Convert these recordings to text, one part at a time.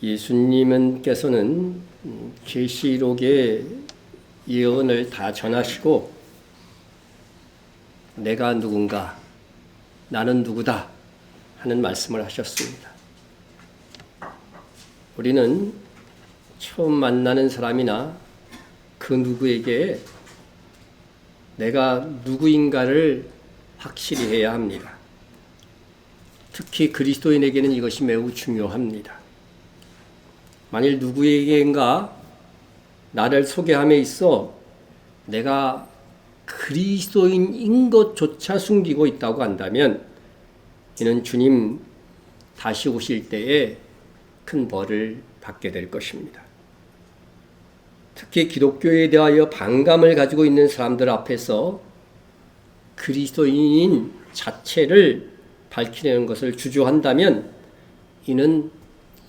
예수님께서는 계시록의 예언을 다 전하시고 내가 누군가, 나는 누구다 하는 말씀을 하셨습니다. 우리는 처음 만나는 사람이나 그 누구에게 내가 누구인가를 확실히 해야 합니다. 특히 그리스도인에게는 이것이 매우 중요합니다. 만일 누구에게인가 나를 소개함에 있어 내가 그리스도인인 것조차 숨기고 있다고 한다면 이는 주님 다시 오실 때에 큰 벌을 받게 될 것입니다. 특히 기독교에 대하여 반감을 가지고 있는 사람들 앞에서 그리스도인인 자체를 밝히려는 것을 주저한다면 이는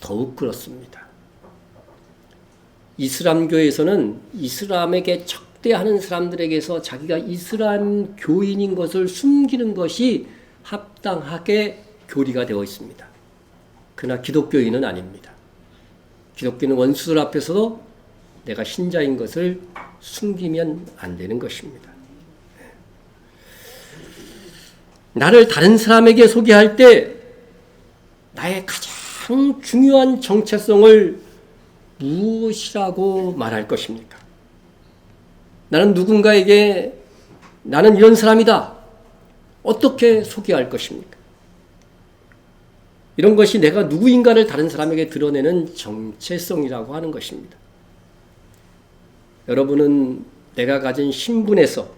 더욱 그렇습니다. 이슬람교에서는 이슬람에게 적대하는 사람들에게서 자기가 이슬람 교인인 것을 숨기는 것이 합당하게 교리가 되어 있습니다. 그러나 기독교인은 아닙니다. 기독교는 원수들 앞에서도 내가 신자인 것을 숨기면 안 되는 것입니다. 나를 다른 사람에게 소개할 때 나의 가장 중요한 정체성을 무엇이라고 말할 것입니까? 나는 누군가에게 나는 이런 사람이다. 어떻게 소개할 것입니까? 이런 것이 내가 누구인가를 다른 사람에게 드러내는 정체성이라고 하는 것입니다. 여러분은 내가 가진 신분에서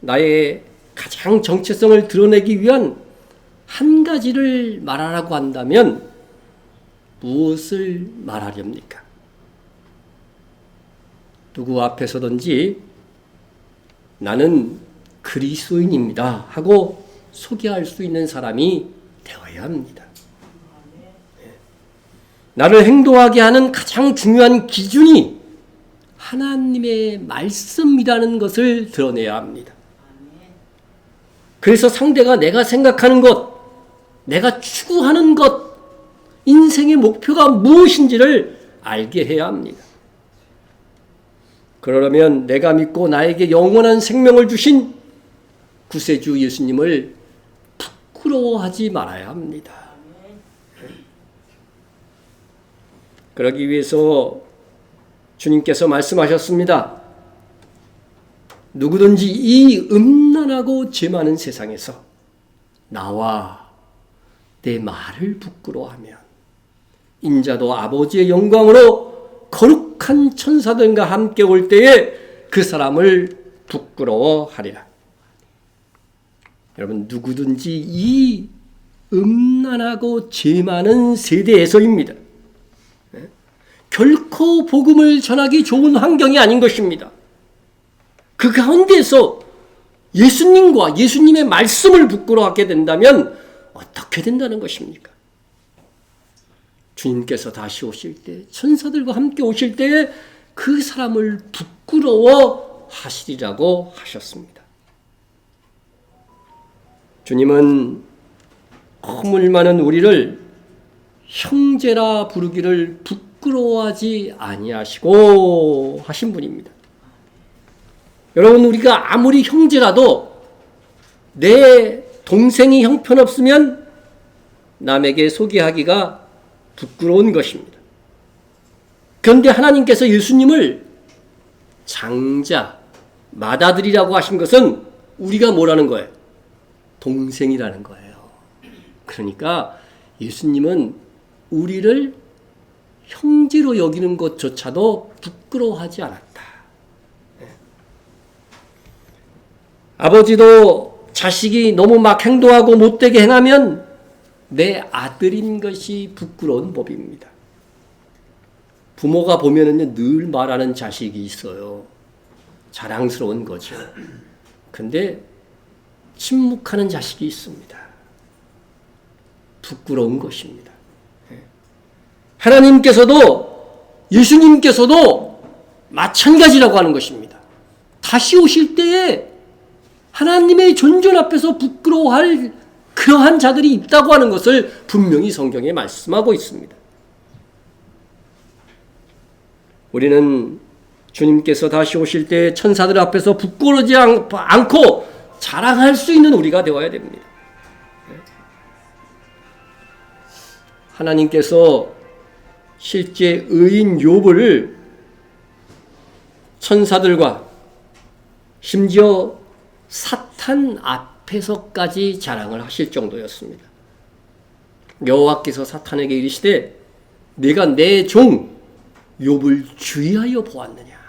나의 가장 정체성을 드러내기 위한 한 가지를 말하라고 한다면 무엇을 말하렵니까? 누구 앞에서든지 나는 그리스도인입니다 하고 소개할 수 있는 사람이 되어야 합니다. 나를 행동하게 하는 가장 중요한 기준이 하나님의 말씀이라는 것을 드러내야 합니다. 그래서 상대가 내가 생각하는 것, 내가 추구하는 것, 인생의 목표가 무엇인지를 알게 해야 합니다. 그러려면 내가 믿고 나에게 영원한 생명을 주신 구세주 예수님을 부끄러워하지 말아야 합니다. 그러기 위해서 주님께서 말씀하셨습니다. 누구든지 이 음란하고 죄 많은 세상에서 나와 내 말을 부끄러워하면 인자도 아버지의 영광으로 거룩한 천사들과 함께 올 때에 그 사람을 부끄러워하리라. 여러분, 누구든지 이 음란하고 죄 많은 세대에서입니다. 결코 복음을 전하기 좋은 환경이 아닌 것입니다. 그 가운데서 예수님과 예수님의 말씀을 부끄러워하게 된다면 어떻게 된다는 것입니까? 주님께서 다시 오실 때, 천사들과 함께 오실 때에 그 사람을 부끄러워하시리라고 하셨습니다. 주님은 허물 많은 우리를 형제라 부르기를 부끄러워하지 아니하시고 하신 분입니다. 여러분, 우리가 아무리 형제라도 내 동생이 형편없으면 남에게 소개하기가 부끄러운 것입니다. 그런데 하나님께서 예수님을 장자, 맏아들이라고 하신 것은 우리가 뭐라는 거예요? 동생이라는 거예요. 그러니까 예수님은 우리를 형제로 여기는 것조차도 부끄러워하지 않았다. 아버지도 자식이 너무 막 행동하고 못되게 행하면 내 아들인 것이 부끄러운 법입니다. 부모가 보면은 늘 말하는 자식이 있어요. 자랑스러운 거죠. 근데 침묵하는 자식이 있습니다. 부끄러운 것입니다. 하나님께서도 예수님께서도 마찬가지라고 하는 것입니다. 다시 오실 때에 하나님의 존존 앞에서 부끄러워할 그러한 자들이 있다고 하는 것을 분명히 성경에 말씀하고 있습니다. 우리는 주님께서 다시 오실 때 천사들 앞에서 부끄러워하지 않고 자랑할 수 있는 우리가 되어야 됩니다. 하나님께서 실제 의인 욥을 천사들과 심지어 사탄 앞에서까지 자랑을 하실 정도였습니다. 여호와께서 사탄에게 이르시되 내가 내 종 욥을 주의하여 보았느냐.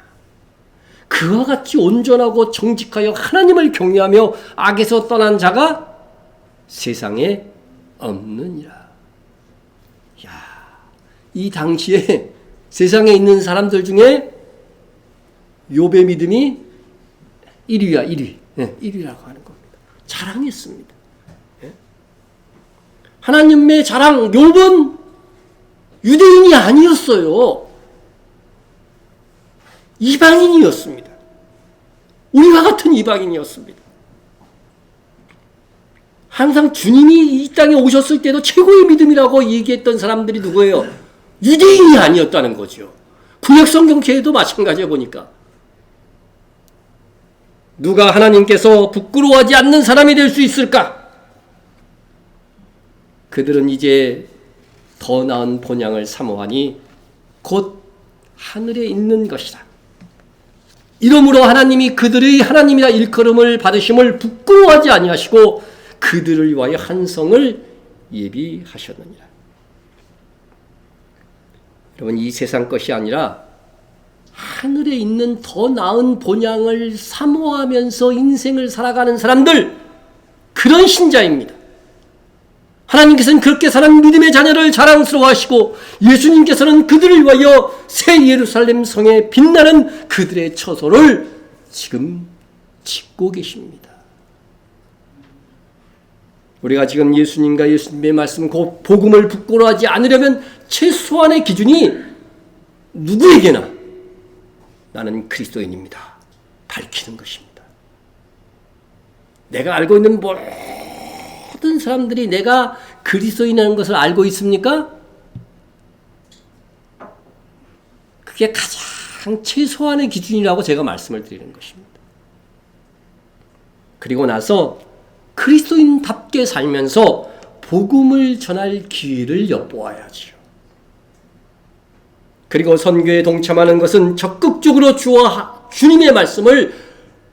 그와 같이 온전하고 정직하여 하나님을 경외하며 악에서 떠난 자가 세상에 없느니라. 이 당시에 세상에 있는 사람들 중에 욥의 믿음이 1위야, 1위. 1위라고 하는 겁니다. 자랑했습니다. 하나님의 자랑, 욥은 유대인이 아니었어요. 이방인이었습니다. 우리와 같은 이방인이었습니다. 항상 주님이 이 땅에 오셨을 때도 최고의 믿음이라고 얘기했던 사람들이 누구예요? 유대인이 아니었다는 거죠. 구약성경체에도 마찬가지에 보니까. 누가 하나님께서 부끄러워하지 않는 사람이 될 수 있을까? 그들은 이제 더 나은 본향을 사모하니 곧 하늘에 있는 것이다. 이러므로 하나님이 그들의 하나님이라 일컬음을 받으심을 부끄러워하지 아니하시고 그들을 위하여 한 성을 예비하셨느니라. 여러분, 이 세상 것이 아니라 하늘에 있는 더 나은 본향을 사모하면서 인생을 살아가는 사람들, 그런 신자입니다. 하나님께서는 그렇게 사는 믿음의 자녀를 자랑스러워하시고 예수님께서는 그들을 위하여 새 예루살렘 성에 빛나는 그들의 처소를 지금 짓고 계십니다. 우리가 지금 예수님과 예수님의 말씀, 그 복음을 부끄러워하지 않으려면 최소한의 기준이 누구에게나 나는 그리스도인입니다. 밝히는 것입니다. 내가 알고 있는 모든 사람들이 내가 그리스도인이라는 것을 알고 있습니까? 그게 가장 최소한의 기준이라고 제가 말씀을 드리는 것입니다. 그리고 나서 그리스도인답게 살면서 복음을 전할 기회를 엿보아야지요. 그리고 선교에 동참하는 것은 적극적으로 주와 주님의 말씀을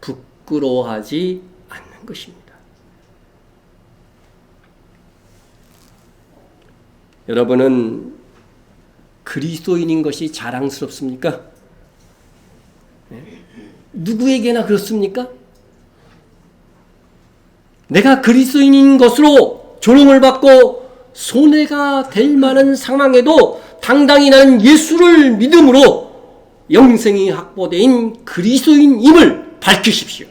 부끄러워하지 않는 것입니다. 여러분은 그리스도인인 것이 자랑스럽습니까? 누구에게나 그렇습니까? 내가 그리스도인인 것으로 조롱을 받고 손해가 될 만한 상황에도 당당히 나는 예수를 믿음으로 영생이 확보된 그리스도인임을 밝히십시오.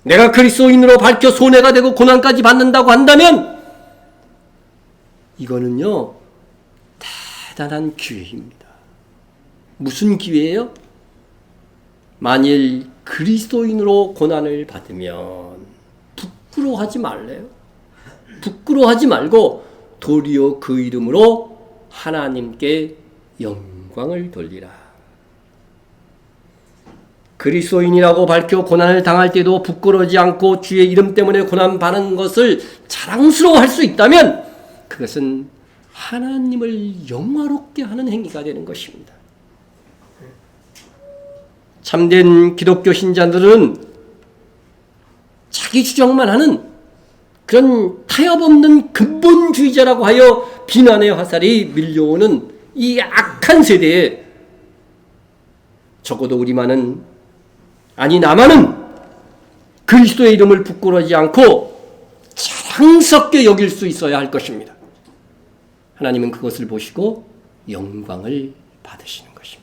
내가 그리스도인으로 밝혀 손해가 되고 고난까지 받는다고 한다면 이거는요, 대단한 기회입니다. 무슨 기회예요? 만일 그리스도인으로 고난을 받으면 부끄러워하지 말래요. 부끄러워하지 말고 도리어 그 이름으로 하나님께 영광을 돌리라. 그리스도인이라고 밝혀 고난을 당할 때도 부끄러워하지 않고 주의 이름 때문에 고난받는 것을 자랑스러워할 수 있다면 그것은 하나님을 영화롭게 하는 행위가 되는 것입니다. 참된 기독교 신자들은 자기 주장만 하는 그런 타협 없는 근본주의자라고 하여 비난의 화살이 밀려오는 이 악한 세대에 적어도 우리만은, 아니 나만은 그리스도의 이름을 부끄러워하지 않고 자랑스럽게 여길 수 있어야 할 것입니다. 하나님은 그것을 보시고 영광을 받으시는 것입니다.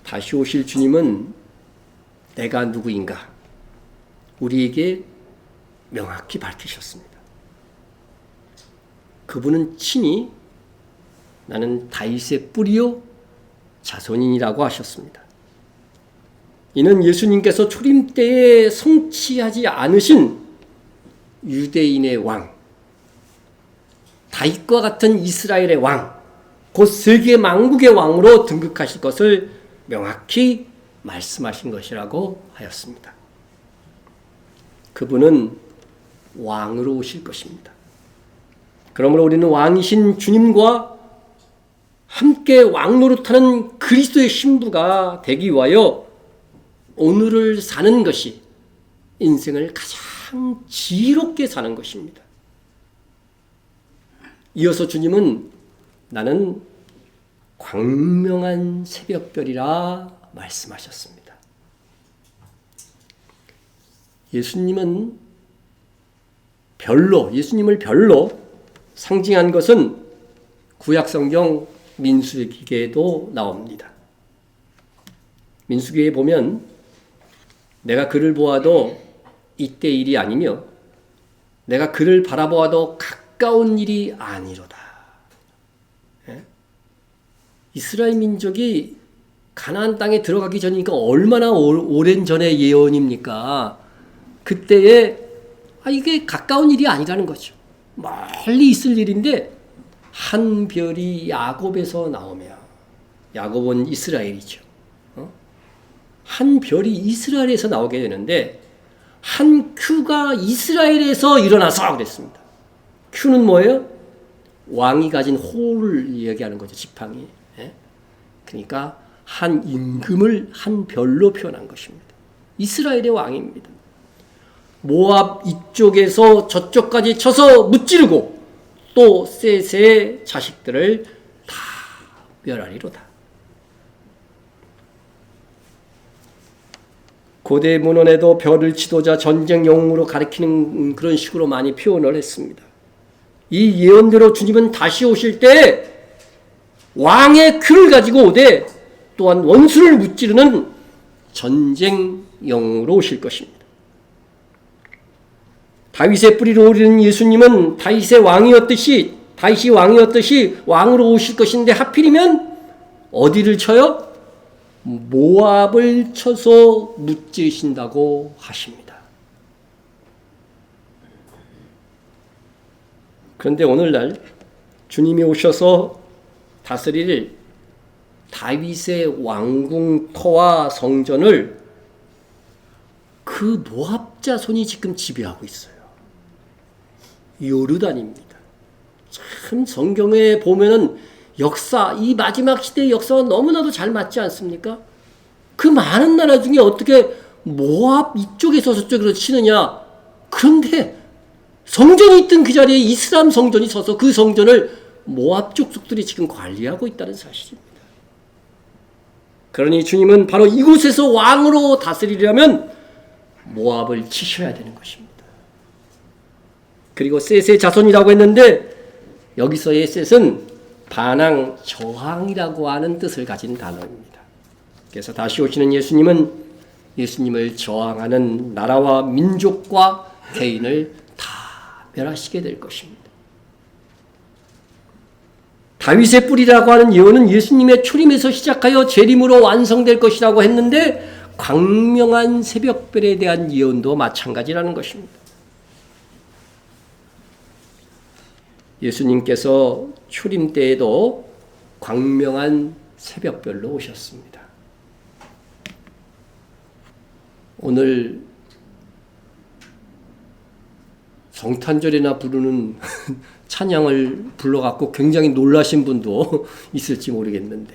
다시 오실 주님은 내가 누구인가 우리에게 명확히 밝히셨습니다. 그분은 친히 나는 다윗의 뿌리요 자손인이라고 하셨습니다. 이는 예수님께서 초림 때에 성취하지 않으신 유대인의 왕, 다윗과 같은 이스라엘의 왕, 곧 세계 만국의 왕으로 등극하실 것을 명확히 말씀하신 것이라고 하였습니다. 그분은 왕으로 오실 것입니다. 그러므로 우리는 왕이신 주님과 함께 왕노릇하는 그리스도의 신부가 되기 위하여 오늘을 사는 것이 인생을 가장 지혜롭게 사는 것입니다. 이어서 주님은 나는 광명한 새벽별이라 말씀하셨습니다. 예수님을 별로 상징한 것은 구약성경 민수기에도 나옵니다. 민수기에 보면 내가 그를 보아도 이때 일이 아니며 내가 그를 바라보아도 가까운 일이 아니로다. 이스라엘 민족이 가나안 땅에 들어가기 전이니까 얼마나 오랜 전의 예언입니까? 그때에 이게 가까운 일이 아니라는 거죠. 멀리 있을 일인데 한 별이 야곱에서 나오며, 야곱은 이스라엘이죠. 한 별이 이스라엘에서 나오게 되는데 한 큐가 이스라엘에서 일어나서 그랬습니다. 큐는 뭐예요? 왕이 가진 호를 이야기하는 거죠. 지팡이. 그러니까 한 임금을 한 별로 표현한 것입니다. 이스라엘의 왕입니다. 모압 이쪽에서 저쪽까지 쳐서 무찌르고 또 셋의 자식들을 다 멸하리로다. 고대 문헌에도 별을 지도자 전쟁 영웅으로 가리키는 그런 식으로 많이 표현을 했습니다. 이 예언대로 주님은 다시 오실 때 왕의 큐를 가지고 오되 또한 원수를 무찌르는 전쟁 영웅으로 오실 것입니다. 다윗의 뿌리로 오르는 예수님은 다윗이 왕이었듯이 왕으로 오실 것인데 하필이면 어디를 쳐요? 모압을 쳐서 무찌르신다고 하십니다. 그런데 오늘날 주님이 오셔서 다스릴 다윗의 왕궁 터와 성전을 그 모압 자손이 지금 지배하고 있어요. 요르단입니다. 참 성경에 보면은 이 마지막 시대의 역사와 너무나도 잘 맞지 않습니까? 그 많은 나라 중에 어떻게 모압 이쪽에서 저쪽으로 치느냐? 그런데 성전이 있던 그 자리에 이슬람 성전이 서서 그 성전을 모압 족속들이 지금 관리하고 있다는 사실입니다. 그러니 주님은 바로 이곳에서 왕으로 다스리려면 모압을 치셔야 되는 것입니다. 그리고 셋의 자손이라고 했는데 여기서의 셋은 반항, 저항이라고 하는 뜻을 가진 단어입니다. 그래서 다시 오시는 예수님은 예수님을 저항하는 나라와 민족과 개인을 다 멸하시게 될 것입니다. 다윗의 뿌리라고 하는 예언은 예수님의 초림에서 시작하여 재림으로 완성될 것이라고 했는데 광명한 새벽별에 대한 예언도 마찬가지라는 것입니다. 예수님께서 초림 때에도 광명한 새벽별로 오셨습니다. 오늘 성탄절이나 부르는 찬양을 불러갖고 굉장히 놀라신 분도 있을지 모르겠는데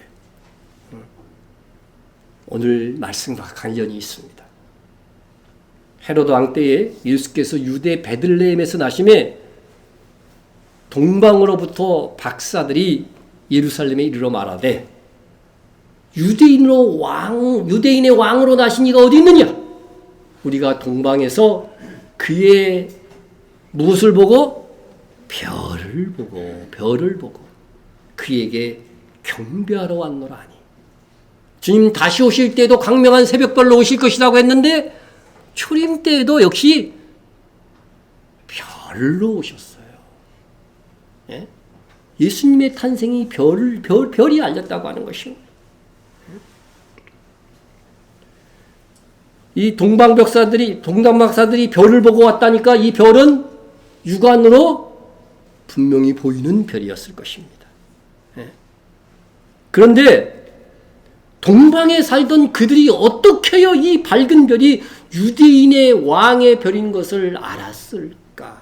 오늘 말씀과 관련이 있습니다. 헤로드 왕 때에 예수께서 유대 베들레헴에서 나심에 동방으로부터 박사들이 예루살렘에 이르러 말하되 유대인의 왕으로 나신 이가 어디 있느냐? 우리가 동방에서 그의 무엇을 보고? 별을 보고 그에게 경배하러 왔노라 하니. 주님 다시 오실 때에도 광명한 새벽별로 오실 것이라고 했는데 초림 때에도 역시 별로 오셨어요. 예? 예수님의 탄생이 별이 알렸다고 하는 것이요. 이 동방박사들이 별을 보고 왔다니까 이 별은 육안으로 분명히 보이는 별이었을 것입니다. 그런데 동방에 살던 그들이 어떻게요 이 밝은 별이 유대인의 왕의 별인 것을 알았을까?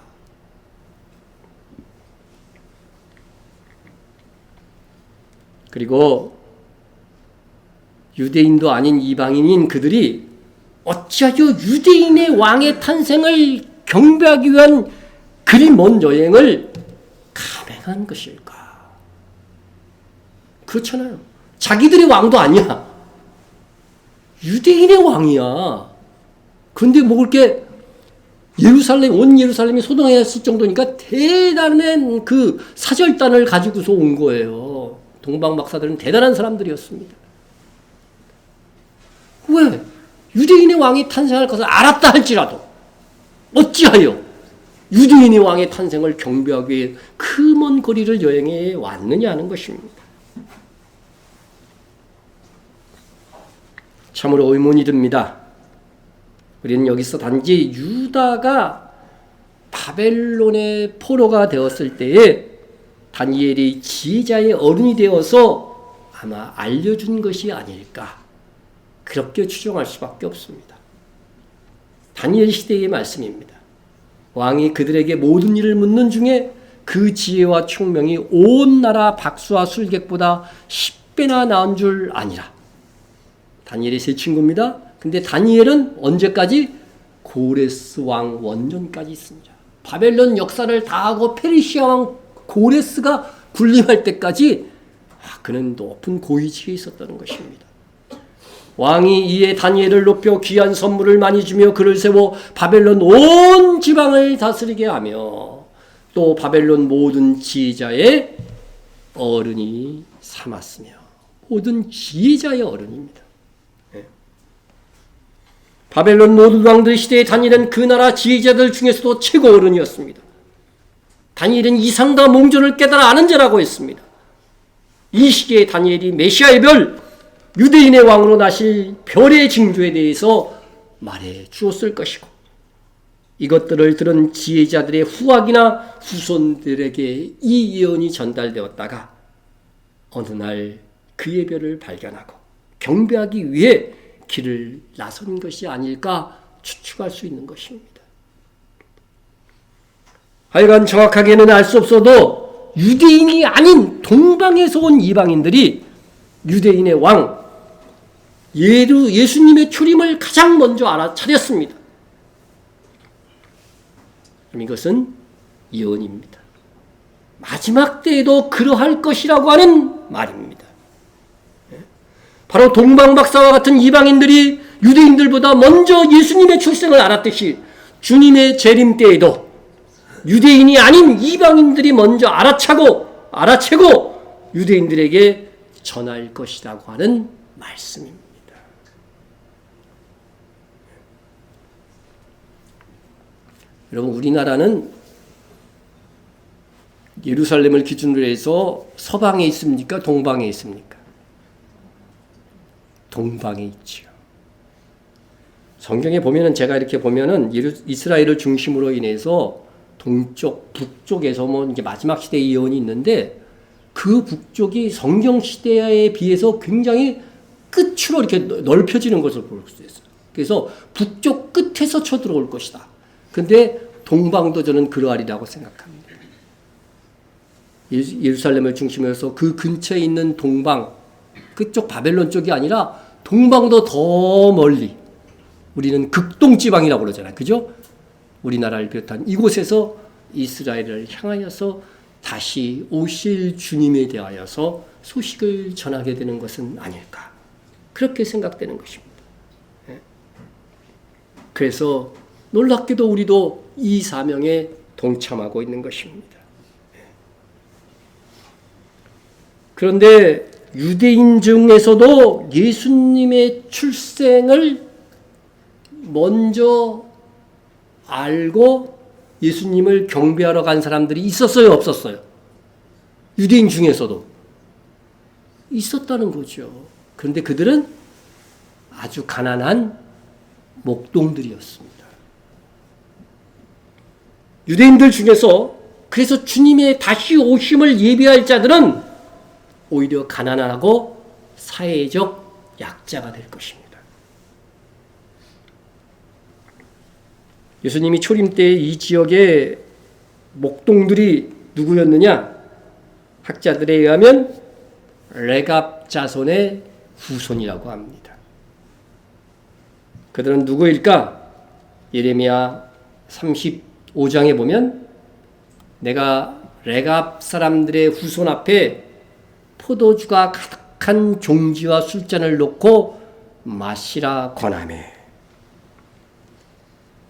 그리고 유대인도 아닌 이방인인 그들이 어찌하여 유대인의 왕의 탄생을 경배하기 위한 그리 먼 여행을 감행한 것일까? 그렇잖아요. 자기들의 왕도 아니야. 유대인의 왕이야. 그런데 뭐 그렇게 온 예루살렘이 소동했을 정도니까 대단한 그 사절단을 가지고서 온 거예요. 동방 박사들은 대단한 사람들이었습니다. 왜? 유대인의 왕이 탄생할 것을 알았다 할지라도 어찌하여 유대인의 왕의 탄생을 경배하기 위해 그 먼 거리를 여행해 왔느냐 하는 것입니다. 참으로 의문이 듭니다. 우리는 여기서 단지 유다가 바벨론의 포로가 되었을 때에 다니엘이 지혜자의 어른이 되어서 아마 알려준 것이 아닐까 그렇게 추정할 수밖에 없습니다. 다니엘 시대의 말씀입니다. 왕이 그들에게 모든 일을 묻는 중에 그 지혜와 총명이 온 나라 박수와 술객보다 10배나 나은 줄 아니라. 다니엘의 세 친구입니다. 근데 다니엘은 언제까지? 고레스 왕 원전까지 있습니다. 바벨론 역사를 다 하고 페르시아 왕 고레스가 군림할 때까지 그는 높은 고위치에 있었다는 것입니다. 왕이 이에 다니엘을 높여 귀한 선물을 많이 주며 그를 세워 바벨론 온 지방을 다스리게 하며 또 바벨론 모든 지혜자의 어른이 삼았으며 모든 지혜자의 어른입니다. 바벨론 모든 왕들 시대에 다니엘은 그 나라 지혜자들 중에서도 최고 어른이었습니다. 다니엘은 이상과 몽조를 깨달아 아는 자라고 했습니다. 이 시기에 다니엘이 메시아의 별, 유대인의 왕으로 나실 별의 징조에 대해서 말해 주었을 것이고 이것들을 들은 지혜자들의 후학이나 후손들에게 이 예언이 전달되었다가 어느 날 그의 별을 발견하고 경배하기 위해 길을 나선 것이 아닐까 추측할 수 있는 것입니다. 하여간 정확하게는 알 수 없어도 유대인이 아닌 동방에서 온 이방인들이 유대인의 왕 예수님의 출임을 가장 먼저 알아차렸습니다. 그럼 이것은 예언입니다. 마지막 때에도 그러할 것이라고 하는 말입니다. 바로 동방박사와 같은 이방인들이 유대인들보다 먼저 예수님의 출생을 알았듯이 주님의 재림 때에도 유대인이 아닌 이방인들이 먼저 알아채고 유대인들에게 전할 것이라고 하는 말씀입니다. 여러분, 우리나라는 예루살렘을 기준으로 해서 서방에 있습니까? 동방에 있습니까? 동방에 있죠. 성경에 보면은 제가 이렇게 보면은 이스라엘을 중심으로 인해서 동쪽, 북쪽에서 뭐 이제 마지막 시대의 예언이 있는데 그 북쪽이 성경 시대에 비해서 굉장히 끝으로 이렇게 넓혀지는 것을 볼 수 있어요. 그래서 북쪽 끝에서 쳐들어올 것이다. 근데 동방도 저는 그러하리라고 생각합니다. 예루살렘을 중심으로 해서 그 근처에 있는 동방, 그쪽 바벨론 쪽이 아니라 동방도 더 멀리 우리는 극동지방이라고 그러잖아요. 그죠? 우리나라를 비롯한 이곳에서 이스라엘을 향하여서 다시 오실 주님에 대하여서 소식을 전하게 되는 것은 아닐까. 그렇게 생각되는 것입니다. 그래서 놀랍게도 우리도 이 사명에 동참하고 있는 것입니다. 그런데 유대인 중에서도 예수님의 출생을 먼저 알고 예수님을 경배하러 간 사람들이 있었어요, 없었어요? 유대인 중에서도 있었다는 거죠. 그런데 그들은 아주 가난한 목동들이었습니다. 유대인들 중에서 그래서 주님의 다시 오심을 예비할 자들은 오히려 가난하고 사회적 약자가 될 것입니다. 예수님이 초림 때 이 지역의 목동들이 누구였느냐? 학자들에 의하면 레갑 자손의 후손이라고 합니다. 그들은 누구일까? 예레미야 35장에 보면 내가 레갑 사람들의 후손 앞에 포도주가 가득한 종지와 술잔을 놓고 마시라 권하매.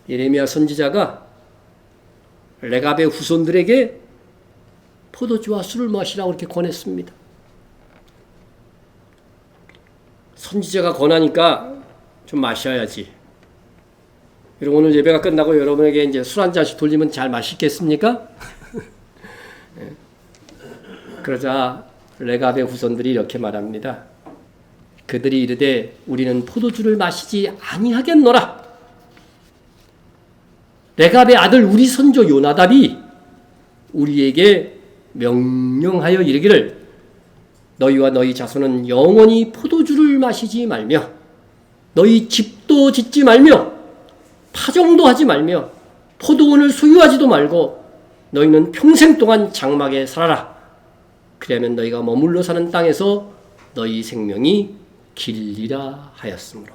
예레미야 선지자가 레갑의 후손들에게 포도주와 술을 마시라고 이렇게 권했습니다. 선지자가 권하니까 좀 마셔야지. 여러분 오늘 예배가 끝나고 여러분에게 이제 술 한 잔씩 돌리면 잘 마시겠습니까? 그러자 레갑의 후손들이 이렇게 말합니다. 그들이 이르되 우리는 포도주를 마시지 아니하겠노라. 레갑의 아들 우리 선조 요나답이 우리에게 명령하여 이르기를 너희와 너희 자손은 영원히 포도주를 마시지 말며 너희 집도 짓지 말며 파종도 하지 말며 포도원을 소유하지도 말고 너희는 평생 동안 장막에 살아라. 그러면 너희가 머물러 사는 땅에서 너희 생명이 길리라 하였으므로.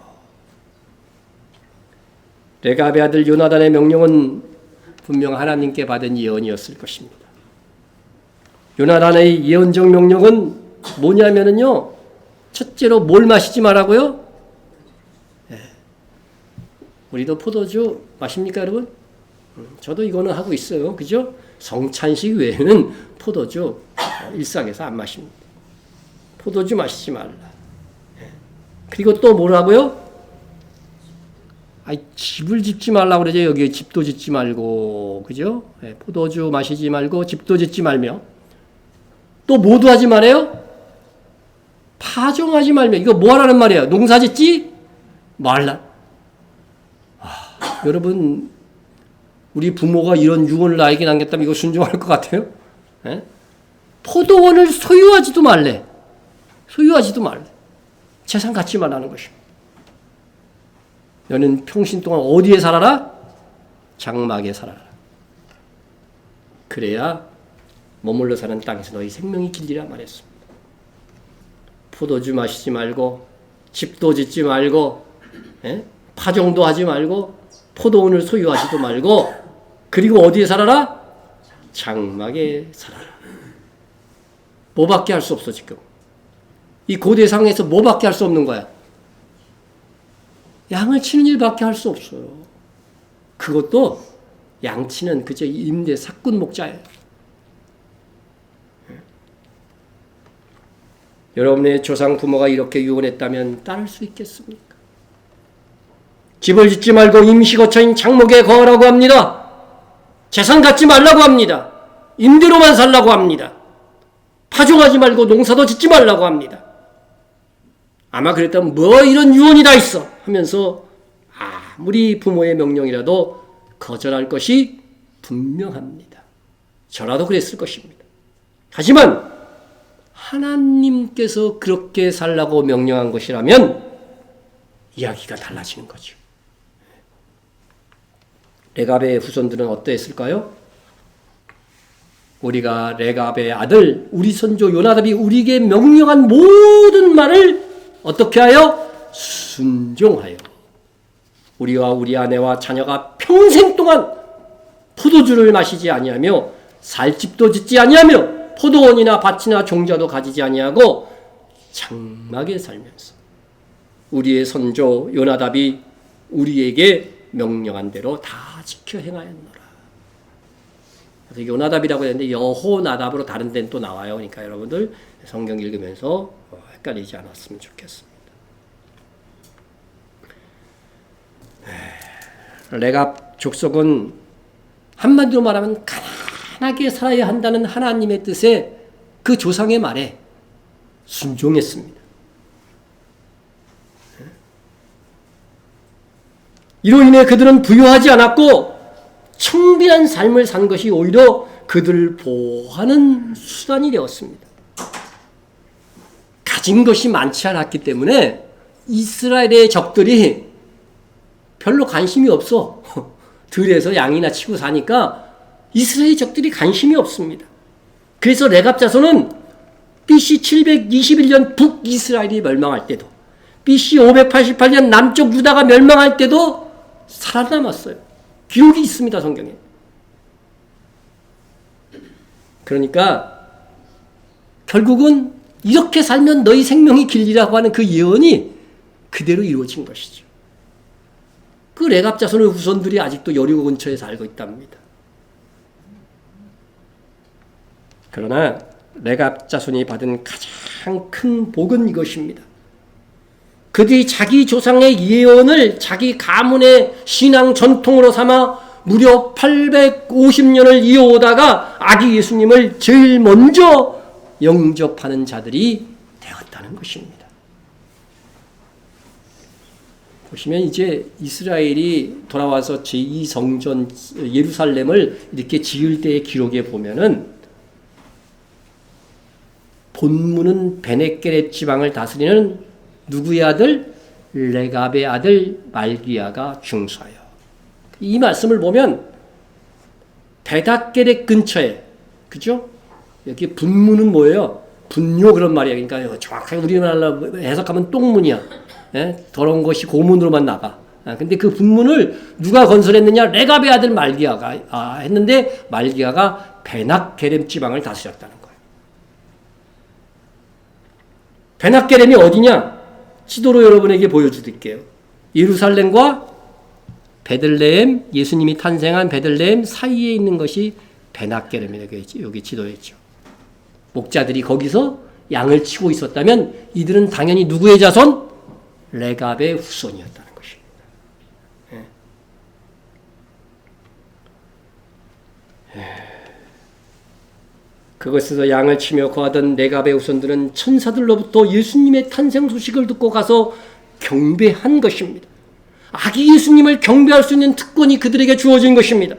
레갑의 아들 요나단의 명령은 분명 하나님께 받은 예언이었을 것입니다. 요나단의 예언적 명령은 뭐냐면요, 첫째로 뭘 마시지 말라고요? 우리도 포도주 마십니까, 여러분? 저도 이거는 하고 있어요. 그죠? 성찬식 외에는 포도주 일상에서 안 마십니다. 포도주 마시지 말라. 그리고 또 뭐라고요? 집을 짓지 말라고 그러죠. 여기 집도 짓지 말고, 그죠? 포도주 마시지 말고 집도 짓지 말며 또 뭐도 하지 말아요? 파종하지 말며. 이거 뭐 하라는 말이에요? 농사 짓지 말라. 여러분, 우리 부모가 이런 유언을 나에게 남겼다면 이거 순종할 것 같아요? 포도원을 소유하지도 말래. 소유하지도 말래. 재산 갖지 말라는 것입니다. 너는 평신 동안 어디에 살아라? 장막에 살아라. 그래야 머물러 사는 땅에서 너희 생명이 길리라 말했습니다. 포도주 마시지 말고 집도 짓지 말고 파종도 하지 말고 포도원을 소유하지도 말고 그리고 어디에 살아라? 장막에 살아라. 뭐밖에 할 수 없어 지금. 이 고대 상에서 뭐밖에 할 수 없는 거야? 양을 치는 일밖에 할 수 없어요. 그것도 양치는 그저 임대 사꾼 목자예요. 여러분의 조상 부모가 이렇게 유언했다면 따를 수 있겠습니까? 집을 짓지 말고 임시거처인 장목에 거하라고 합니다. 재산 갖지 말라고 합니다. 임대로만 살라고 합니다. 파종하지 말고 농사도 짓지 말라고 합니다. 아마 그랬다면 뭐 이런 유언이 다 있어 하면서 아무리 부모의 명령이라도 거절할 것이 분명합니다. 저라도 그랬을 것입니다. 하지만 하나님께서 그렇게 살라고 명령한 것이라면 이야기가 달라지는 거죠. 레갑의 후손들은 어떠했을까요? 우리가 레갑의 아들 우리 선조 요나답이 우리에게 명령한 모든 말을 어떻게 하여? 순종하여 우리와 우리 아내와 자녀가 평생 동안 포도주를 마시지 아니하며 살집도 짓지 아니하며 포도원이나 밭이나 종자도 가지지 아니하고 장막에 살면서 우리의 선조 요나답이 우리에게 명령한 대로 다 지켜 행하였노라. 그래서 요나답이라고 했는데 여호나답으로 다른 데는 또 나와요. 그러니까 여러분들 성경 읽으면서 헷갈리지 않았으면 좋겠습니다. 레갑 족속은 한마디로 말하면 가난하게 살아야 한다는 하나님의 뜻에 그 조상의 말에 순종했습니다. 이로 인해 그들은 부유하지 않았고 청빈한 삶을 산 것이 오히려 그들을 보호하는 수단이 되었습니다. 가진 것이 많지 않았기 때문에 이스라엘의 적들이 별로 관심이 없어. 들에서 양이나 치고 사니까 이스라엘 적들이 관심이 없습니다. 그래서 레갑 자손은 BC 721년 북이스라엘이 멸망할 때도, BC 588년 남쪽 유다가 멸망할 때도 살아남았어요. 기록이 있습니다, 성경에. 그러니까 결국은 이렇게 살면 너희 생명이 길리라고 하는 그 예언이 그대로 이루어진 것이죠. 그 레갑 자손의 후손들이 아직도 여리고 근처에 살고 있답니다. 그러나 레갑 자손이 받은 가장 큰 복은 이것입니다. 그들이 자기 조상의 예언을 자기 가문의 신앙 전통으로 삼아 무려 850년을 이어오다가 아기 예수님을 제일 먼저 영접하는 자들이 되었다는 것입니다. 보시면 이제 이스라엘이 돌아와서 제2성전 예루살렘을 이렇게 지을 때의 기록에 보면은 본문은 베네게렛 지방을 다스리는 누구의 아들? 레갑의 아들 말기야가 중수하여. 이 말씀을 보면 베닷게렛 근처에, 그죠? 여기 분문은 뭐예요? 분뇨 그런 말이에요. 그러니까 정확하게 우리나라로 해석하면 똥문이야. 예? 더러운 것이 고문으로만 나가. 근데 그 분문을 누가 건설했느냐? 레갑의 아들 말기야가 했는데 말기야가 베낫게렘 지방을 다스렸다는 거예요. 베낫게렘이 어디냐? 지도로 여러분에게 보여드릴게요. 예루살렘과 베들레헴, 예수님이 탄생한 베들레헴 사이에 있는 것이 베낫게렘이라고 여기 지도에 있죠. 목자들이 거기서 양을 치고 있었다면 이들은 당연히 누구의 자손? 레갑의 후손이었다는 것입니다. 그곳에서 양을 치며 거하던 레갑의 후손들은 천사들로부터 예수님의 탄생 소식을 듣고 가서 경배한 것입니다. 아기 예수님을 경배할 수 있는 특권이 그들에게 주어진 것입니다.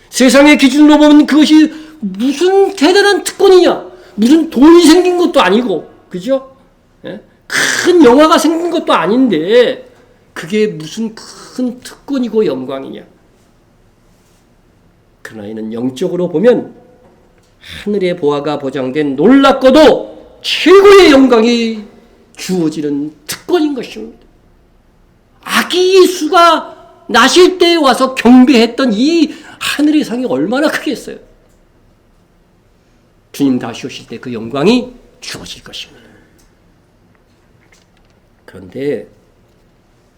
세상의 기준으로 보면 그것이 무슨 대단한 특권이냐? 무슨 돈이 생긴 것도 아니고, 그죠? 큰 영화가 생긴 것도 아닌데 그게 무슨 큰 특권이고 영광이냐? 그러나 이는 영적으로 보면 하늘의 보화가 보장된 놀랍고도 최고의 영광이 주어지는 특권인 것입니다. 아기 예수가 나실 때에 와서 경배했던 이 하늘의 상이 얼마나 크겠어요. 주님 다시 오실 때 그 영광이 주어질 것입니다. 그런데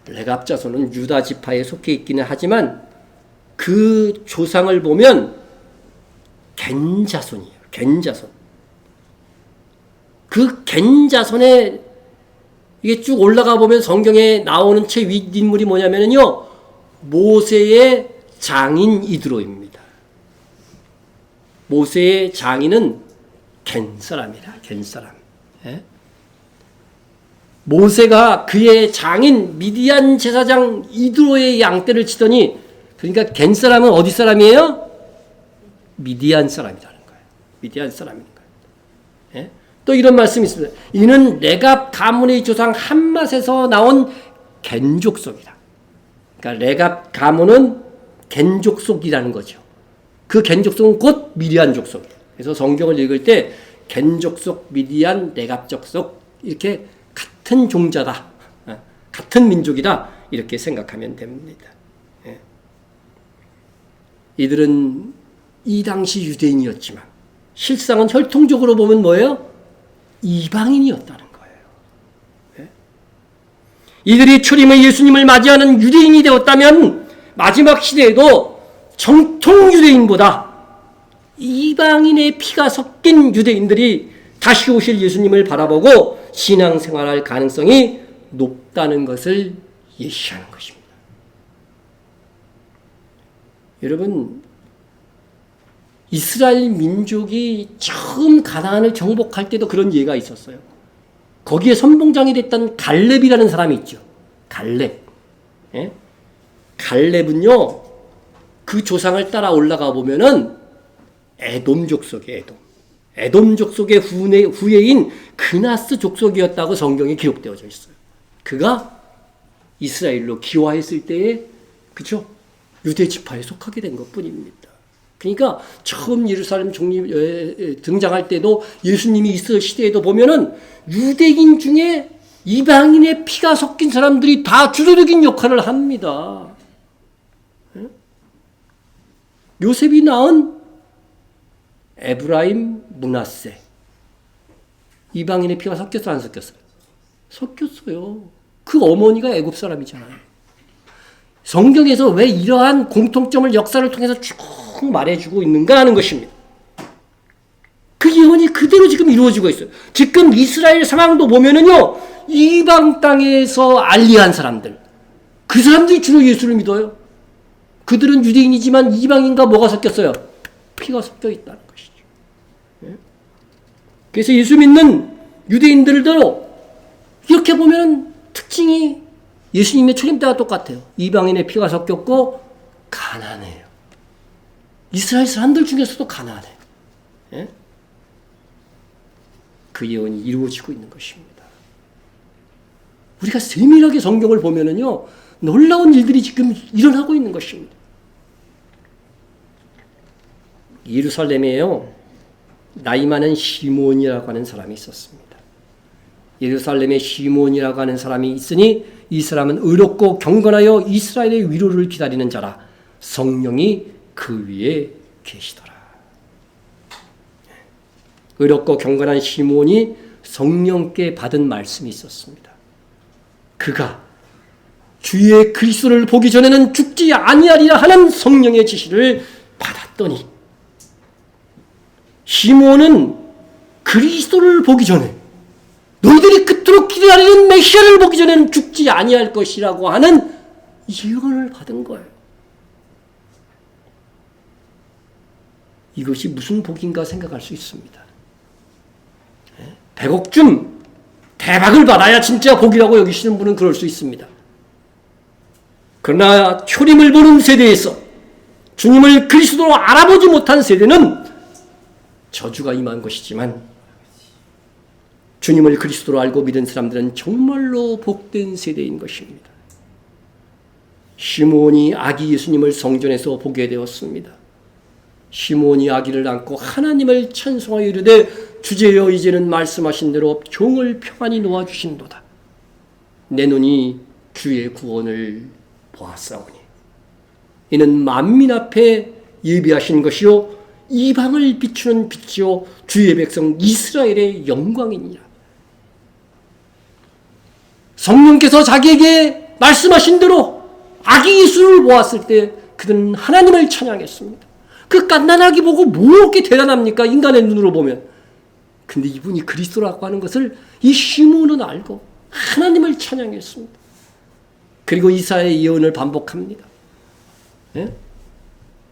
레갑 자손은 유다 지파에 속해 있기는 하지만 그 조상을 보면 겐 자손이에요. 겐 자손. 그 겐 자손에 이게 쭉 올라가 보면 성경에 나오는 윗인물이 뭐냐면요, 모세의 장인 이드로입니다. 모세의 장인은 겐 사람이라, 겐 사람. 예? 모세가 그의 장인 미디안 제사장 이드로의 양떼를 치더니, 그러니까 겐 사람은 어디 사람이에요? 미디안 사람이라는 거예요. 미디안 사람인 거예요. 예? 또 이런 말씀이 있습니다. 이는 레갑 가문의 조상 한맛에서 나온 겐 족속이다. 그러니까 레갑 가문은 겐 족속이라는 거죠. 그 겐 족속은 곧 미디안 족속이에요. 그래서 성경을 읽을 때 겐 족속, 미디안, 레갑 족속 이렇게 같은 종자다, 같은 민족이다 이렇게 생각하면 됩니다. 예. 이들은 이 당시 유대인이었지만 실상은 혈통적으로 보면 뭐예요? 이방인이었다는 거예요. 예? 이들이 초림의 예수님을 맞이하는 유대인이 되었다면 마지막 시대에도 정통 유대인보다 이방인의 피가 섞인 유대인들이 다시 오실 예수님을 바라보고 신앙생활할 가능성이 높다는 것을 예시하는 것입니다. 여러분, 이스라엘 민족이 처음 가나안을 정복할 때도 그런 예가 있었어요. 거기에 선봉장이 됐던 갈렙이라는 사람이 있죠. 갈렙. 예? 갈렙은요, 그 조상을 따라 올라가 보면은 에돔 족속의 에돔 족속의 후예인 그나스 족속이었다고 성경에 기록되어져 있어요. 그가 이스라엘로 기화했을 때에 그죠? 유대 지파에 속하게 된 것뿐입니다. 그러니까 처음 예루살렘 종립 등장할 때도 예수님이 있을 시대에도 보면은 유대인 중에 이방인의 피가 섞인 사람들이 다 주도적인 역할을 합니다. 요셉이 낳은 에브라임, 므낫세. 이방인의 피가 섞였어, 안 섞였어요? 섞였어요. 그 어머니가 애굽 사람이잖아요. 성경에서 왜 이러한 공통점을 역사를 통해서 쭉 말해주고 있는가 하는 것입니다. 그 예언이 그대로 지금 이루어지고 있어요. 지금 이스라엘 상황도 보면은요, 이방 땅에서 알리한 사람들, 그 사람들이 주로 예수를 믿어요. 그들은 유대인이지만 이방인과 뭐가 섞였어요? 피가 섞여 있다는 것이죠. 그래서 예수 믿는 유대인들도 이렇게 보면 특징이 예수님의 초림 때와 똑같아요. 이방인의 피가 섞였고 가난해요. 이스라엘 사람들 중에서도 가난해요. 그 예언이 이루어지고 있는 것입니다. 우리가 세밀하게 성경을 보면은요, 놀라운 일들이 지금 일어나고 있는 것입니다. 예루살렘에요, 나이 많은 시몬이라고 하는 사람이 있었습니다. 예루살렘에 시몬이라고 하는 사람이 있으니 이 사람은 의롭고 경건하여 이스라엘의 위로를 기다리는 자라. 성령이 그 위에 계시더라. 의롭고 경건한 시몬이 성령께 받은 말씀이 있었습니다. 그가 주의 그리스도를 보기 전에는 죽지 아니하리라 하는 성령의 지시를 받았더니, 시몬은 그리스도를 보기 전에, 너희들이 그토록 기다리는 메시아를 보기 전에는 죽지 아니할 것이라고 하는 예언을 받은 거예요. 이것이 무슨 복인가 생각할 수 있습니다. 100억 중 대박을 받아야 진짜 복이라고 여기시는 분은 그럴 수 있습니다. 그러나 초림을 보는 세대에서 주님을 그리스도로 알아보지 못한 세대는 저주가 임한 것이지만, 주님을 그리스도로 알고 믿은 사람들은 정말로 복된 세대인 것입니다. 시몬이 아기 예수님을 성전에서 보게 되었습니다. 시몬이 아기를 안고 하나님을 찬송하여 이르되, 주제여 이제는 말씀하신 대로 종을 평안히 놓아주신도다. 내 눈이 주의 구원을 보았사오니 이는 만민 앞에 예비하신 것이요 이방을 비추는 빛이요 주의 백성 이스라엘의 영광이니라. 성령께서 자기에게 말씀하신 대로 아기 예수를 보았을 때 그들은 하나님을 찬양했습니다. 그 갓난아기 보고 뭐 이렇게 대단합니까? 인간의 눈으로 보면. 근데 이분이 그리스도라고 하는 것을 이 시몬은 알고 하나님을 찬양했습니다. 그리고 이사야의 예언을 반복합니다.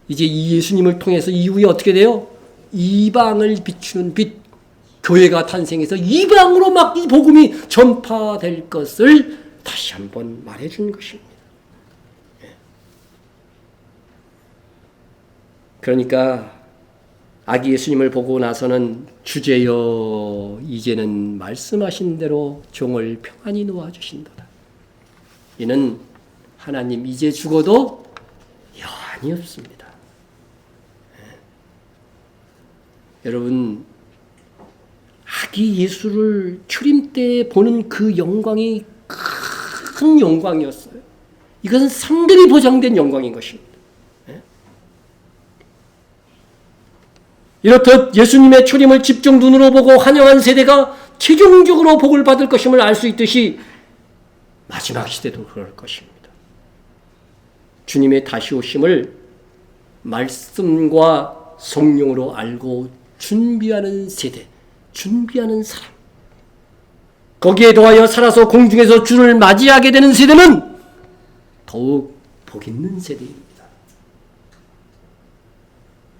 이제 이 예수님을 통해서 이후에 어떻게 돼요? 이방을 비추는 빛, 교회가 탄생해서 이방으로 막 이 복음이 전파될 것을 다시 한번 말해준 것입니다. 그러니까 아기 예수님을 보고 나서는 주제여 이제는 말씀하신 대로 종을 평안히 놓아주신도다. 이는 하나님 이제 죽어도 여한이 없습니다. 여러분, 아기 예수를 초림 때 보는 그 영광이 큰 영광이었어요. 이것은 상당히 보장된 영광인 것입니다. 이렇듯 예수님의 초림을 집중 눈으로 보고 환영한 세대가 최종적으로 복을 받을 것임을 알 수 있듯이 마지막 시대도 그럴 것입니다. 주님의 다시 오심을 말씀과 성령으로 알고 준비하는 세대, 준비하는 사람, 거기에 더하여 살아서 공중에서 주를 맞이하게 되는 세대는 더욱 복 있는 세대입니다.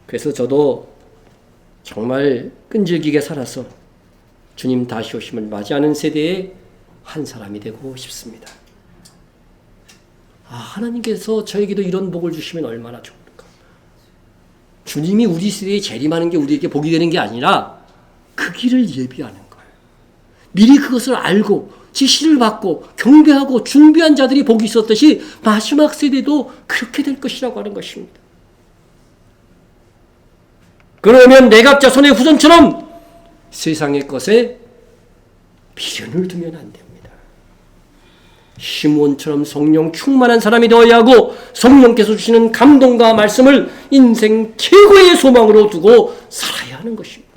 그래서 저도 정말 끈질기게 살아서 주님 다시 오심을 맞이하는 세대의 한 사람이 되고 싶습니다. 하나님께서 저에게도 이런 복을 주시면 얼마나 좋을까. 주님이 우리 시대에 재림하는 게 우리에게 복이 되는 게 아니라 그 길을 예비하는 거예요. 미리 그것을 알고 지시를 받고 경배하고 준비한 자들이 복이 있었듯이 마지막 세대도 그렇게 될 것이라고 하는 것입니다. 그러면 내갑자손의 후손처럼 세상의 것에 미련을 두면 안 됩니다. 시므온처럼 성령 충만한 사람이 되어야 하고 성령께서 주시는 감동과 말씀을 인생 최고의 소망으로 두고 살아야 하는 것입니다.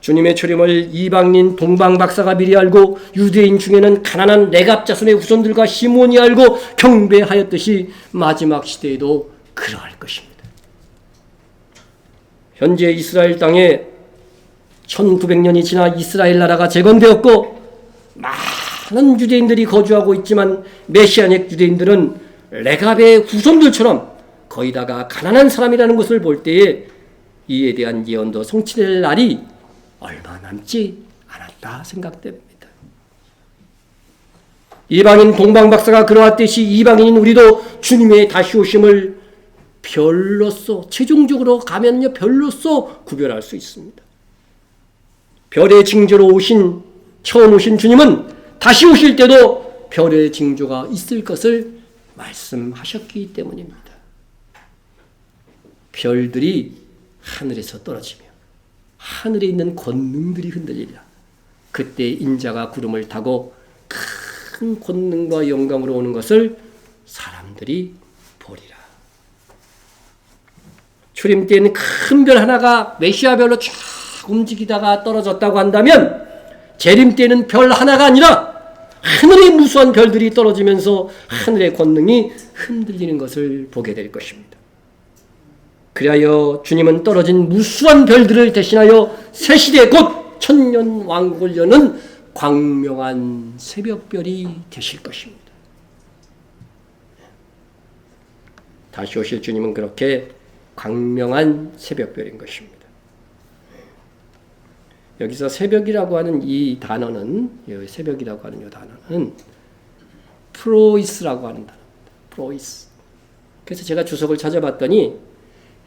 주님의 초림을 이방인 동방 박사가 미리 알고 유대인 중에는 가난한 레갑 자손의 후손들과 시므온이 알고 경배하였듯이 마지막 시대에도 그러할 것입니다. 현재 이스라엘 땅에 1900년이 지나 이스라엘 나라가 재건되었고 많은 유대인들이 거주하고 있지만 메시아닉 유대인들은 레갑의 후손들처럼 거의 다가 가난한 사람이라는 것을 볼 때에 이에 대한 예언도 성취될 날이 얼마 남지 않았다 생각됩니다. 이방인 동방박사가 그러하듯이 이방인인 우리도 주님의 다시 오심을 별로서 최종적으로 가면요 별로서 구별할 수 있습니다. 별의 징조로 처음 오신 주님은 다시 오실 때도 별의 징조가 있을 것을 말씀하셨기 때문입니다. 별들이 하늘에서 떨어지며 하늘에 있는 권능들이 흔들리리라. 그때 인자가 구름을 타고 큰 권능과 영광으로 오는 것을 사람들이 보리라. 초림 때는 큰 별 하나가 메시아 별로 쫙 움직이다가 떨어졌다고 한다면 재림 때는 별 하나가 아니라 하늘의 무수한 별들이 떨어지면서 하늘의 권능이 흔들리는 것을 보게 될 것입니다. 그리하여 주님은 떨어진 무수한 별들을 대신하여 새 시대 곧 천년 왕국을 여는 광명한 새벽별이 되실 것입니다. 다시 오실 주님은 그렇게 광명한 새벽별인 것입니다. 여기서 새벽이라고 하는 이 단어는, 새벽이라고 하는 이 단어는 프로이스라고 하는 단어입니다. 프로이스. 그래서 제가 주석을 찾아봤더니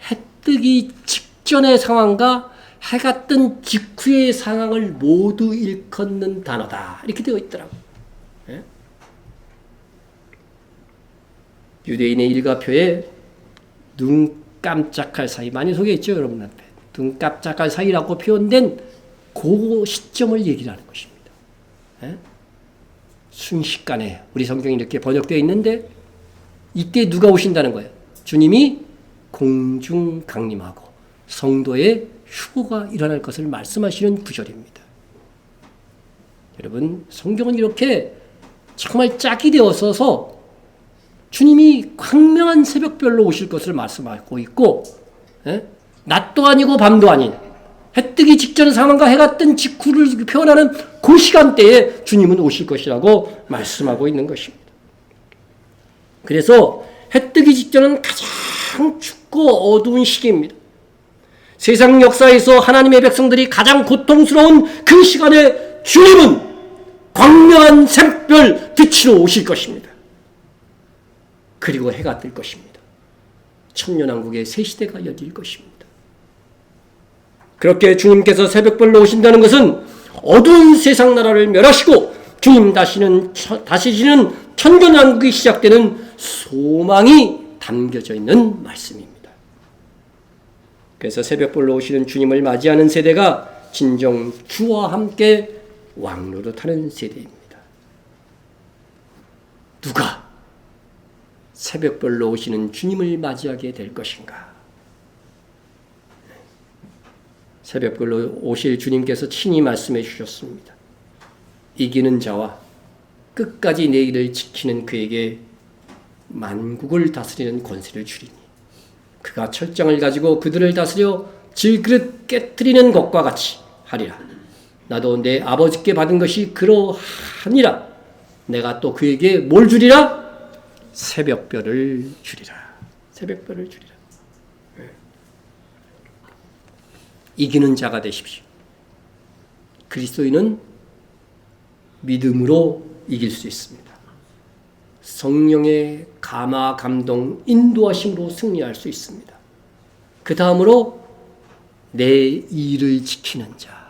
해 뜨기 직전의 상황과 해가 뜬 직후의 상황을 모두 일컫는 단어다. 이렇게 되어 있더라고요. 예? 유대인의 일가표에 눈 깜짝할 사이, 많이 소개했죠, 여러분한테. 눈 깜짝할 사이라고 표현된 그 시점을 얘기를 하는 것입니다. 예? 순식간에 우리 성경이 이렇게 번역되어 있는데 이때 누가 오신다는 거예요? 주님이 공중 강림하고 성도의 휴거가 일어날 것을 말씀하시는 구절입니다. 여러분, 성경은 이렇게 정말 짝이 되어서 주님이 광명한 새벽별로 오실 것을 말씀하고 있고, 낮도 아니고 밤도 아닌 해 뜨기 직전 상황과 해가 뜬 직후를 표현하는 그 시간대에 주님은 오실 것이라고 말씀하고 있는 것입니다. 그래서 해 뜨기 직전은 가장 춥고 어두운 시기입니다. 세상 역사에서 하나님의 백성들이 가장 고통스러운 그 시간에 주님은 광명한 새벽별 빛으로 오실 것입니다. 그리고 해가 뜰 것입니다. 천년왕국의 새 시대가 열릴 것입니다. 그렇게 주님께서 새벽별로 오신다는 것은 어두운 세상 나라를 멸하시고 주님 다시는 천년왕국이 시작되는 소망이 담겨져 있는 말씀입니다. 그래서 새벽별로 오시는 주님을 맞이하는 세대가 진정 주와 함께 왕노릇하는 세대입니다. 누가 새벽별로 오시는 주님을 맞이하게 될 것인가? 새벽별로 오실 주님께서 친히 말씀해 주셨습니다. 이기는 자와 끝까지 내 일을 지키는 그에게 만국을 다스리는 권세를 주리니 그가 철장을 가지고 그들을 다스려 질그릇 깨트리는 것과 같이 하리라. 나도 내 아버지께 받은 것이 그러하니라. 내가 또 그에게 뭘 주리라? 새벽별을 주리라. 새벽별을 주리라. 이기는 자가 되십시오. 그리스도인은 믿음으로 이길 수 있습니다. 성령의 감화, 감동, 인도하심으로 승리할 수 있습니다. 그 다음으로 내 일을 지키는 자.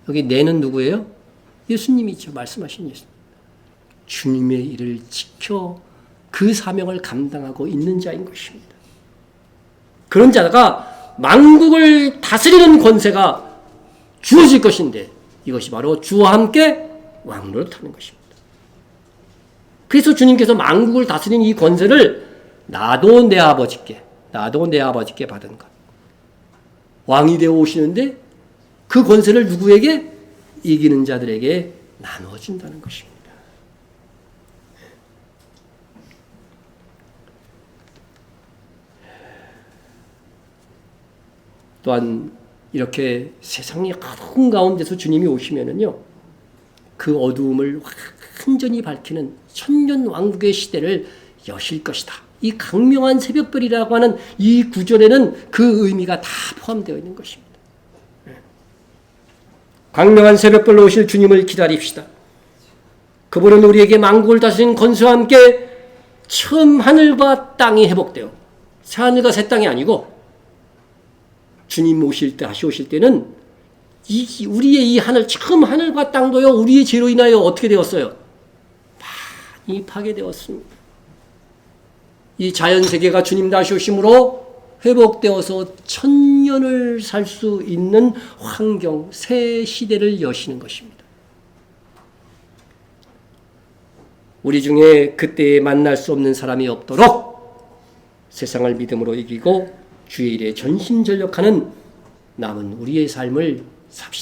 여기 내는 누구예요? 예수님이죠. 말씀하신 예수님. 주님의 일을 지켜 그 사명을 감당하고 있는 자인 것입니다. 그런 자가 만국을 다스리는 권세가 주어질 것인데 이것이 바로 주와 함께 왕노릇하는 것입니다. 그래서 주님께서 만국을 다스리는 이 권세를 나도 내 아버지께 받은 것. 왕이 되어 오시는데 그 권세를 누구에게? 이기는 자들에게 나누어 준다는 것입니다. 또한 이렇게 세상의 어두운 가운데서 주님이 오시면은요, 그 어두움을 완전히 밝히는 천년 왕국의 시대를 여실 것이다. 이 강명한 새벽별이라고 하는 이 구절에는 그 의미가 다 포함되어 있는 것입니다. 강명한 새벽별로 오실 주님을 기다립시다. 그분은 우리에게 만국을 다스리는 권세와 함께 처음 하늘과 땅이 회복되어, 새 하늘과 새 땅이 아니고 주님 오실 때, 다시 오실 때는 우리의 이 하늘, 처음 하늘과 땅도요, 우리의 죄로 인하여 어떻게 되었어요? 많이 파괴되었습니다. 이 자연세계가 주님 다시 오심으로 회복되어서 천년을 살 수 있는 환경, 새 시대를 여시는 것입니다. 우리 중에 그때에 만날 수 없는 사람이 없도록 세상을 믿음으로 이기고 주의 일에 전심전력하는 남은 우리의 삶을 삽시다.